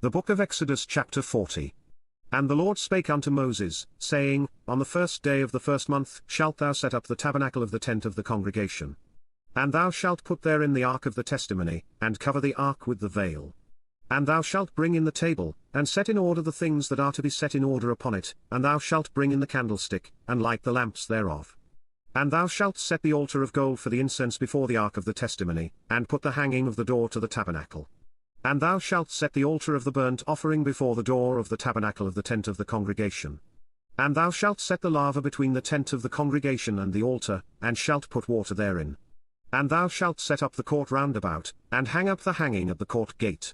The book of Exodus chapter 40. And the Lord spake unto Moses, saying, On the first day of the first month shalt thou set up the tabernacle of the tent of the congregation. And thou shalt put therein the ark of the testimony, and cover the ark with the veil. And thou shalt bring in the table, and set in order the things that are to be set in order upon it, and thou shalt bring in the candlestick, and light the lamps thereof. And thou shalt set the altar of gold for the incense before the ark of the testimony, and put the hanging of the door to the tabernacle. And thou shalt set the altar of the burnt offering before the door of the tabernacle of the tent of the congregation. And thou shalt set the laver between the tent of the congregation and the altar, and shalt put water therein. And thou shalt set up the court round about, and hang up the hanging at the court gate.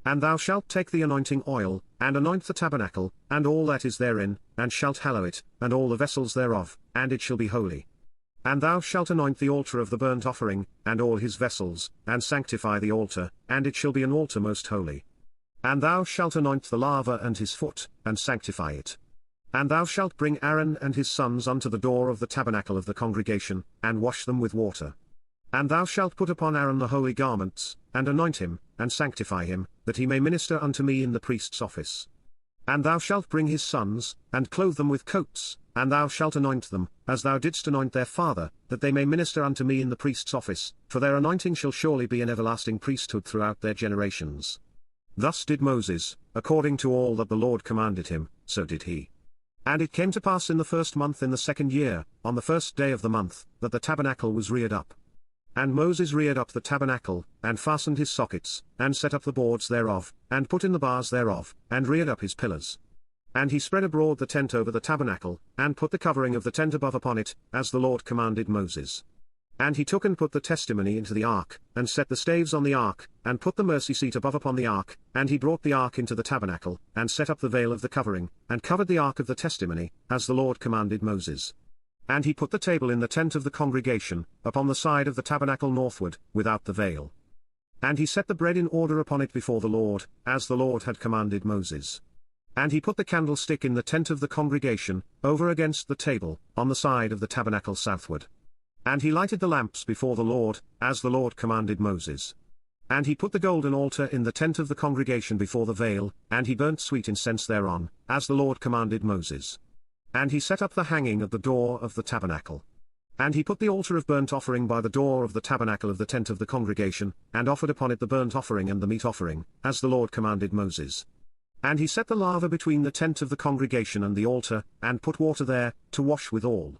And thou shalt take the anointing oil, and anoint the tabernacle, and all that is therein, and shalt hallow it, and all the vessels thereof, and it shall be holy. And thou shalt anoint the altar of the burnt offering, and all his vessels, and sanctify the altar, and it shall be an altar most holy. And thou shalt anoint the laver and his foot, and sanctify it. And thou shalt bring Aaron and his sons unto the door of the tabernacle of the congregation, and wash them with water. And thou shalt put upon Aaron the holy garments, and anoint him, and sanctify him, that he may minister unto me in the priest's office. And thou shalt bring his sons, and clothe them with coats, and thou shalt anoint them, as thou didst anoint their father, that they may minister unto me in the priest's office, for their anointing shall surely be an everlasting priesthood throughout their generations. Thus did Moses, according to all that the Lord commanded him, so did he. And it came to pass in the first month in the second year, on the first day of the month, that the tabernacle was reared up. And Moses reared up the tabernacle, and fastened his sockets, and set up the boards thereof, and put in the bars thereof, and reared up his pillars. And he spread abroad the tent over the tabernacle, and put the covering of the tent above upon it, as the Lord commanded Moses. And he took and put the testimony into the ark, and set the staves on the ark, and put the mercy seat above upon the ark, and he brought the ark into the tabernacle, and set up the veil of the covering, and covered the ark of the testimony, as the Lord commanded Moses. And he put the table in the tent of the congregation, upon the side of the tabernacle northward, without the veil. And he set the bread in order upon it before the Lord, as the Lord had commanded Moses. And he put the candlestick in the tent of the congregation, over against the table, on the side of the tabernacle southward. And he lighted the lamps before the Lord, as the Lord commanded Moses. And he put the golden altar in the tent of the congregation before the veil, and he burnt sweet incense thereon, as the Lord commanded Moses. And he set up the hanging at the door of the tabernacle. And he put the altar of burnt offering by the door of the tabernacle of the tent of the congregation, and offered upon it the burnt offering and the meat offering, as the Lord commanded Moses. And he set the laver between the tent of the congregation and the altar, and put water there, to wash withal.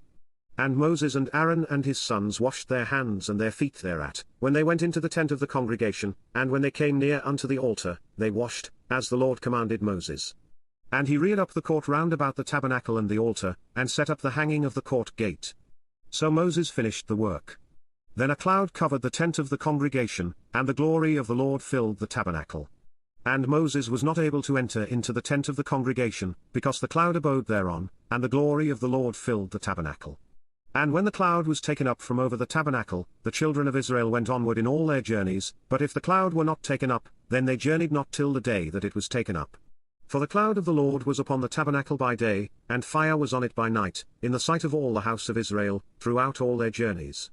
And Moses and Aaron and his sons washed their hands and their feet thereat, when they went into the tent of the congregation, and when they came near unto the altar, they washed, as the Lord commanded Moses. And he reared up the court round about the tabernacle and the altar, and set up the hanging of the court gate. So Moses finished the work. Then a cloud covered the tent of the congregation, and the glory of the Lord filled the tabernacle. And Moses was not able to enter into the tent of the congregation, because the cloud abode thereon, and the glory of the Lord filled the tabernacle. And when the cloud was taken up from over the tabernacle, the children of Israel went onward in all their journeys, but if the cloud were not taken up, then they journeyed not till the day that it was taken up. For the cloud of the Lord was upon the tabernacle by day, and fire was on it by night, in the sight of all the house of Israel, throughout all their journeys.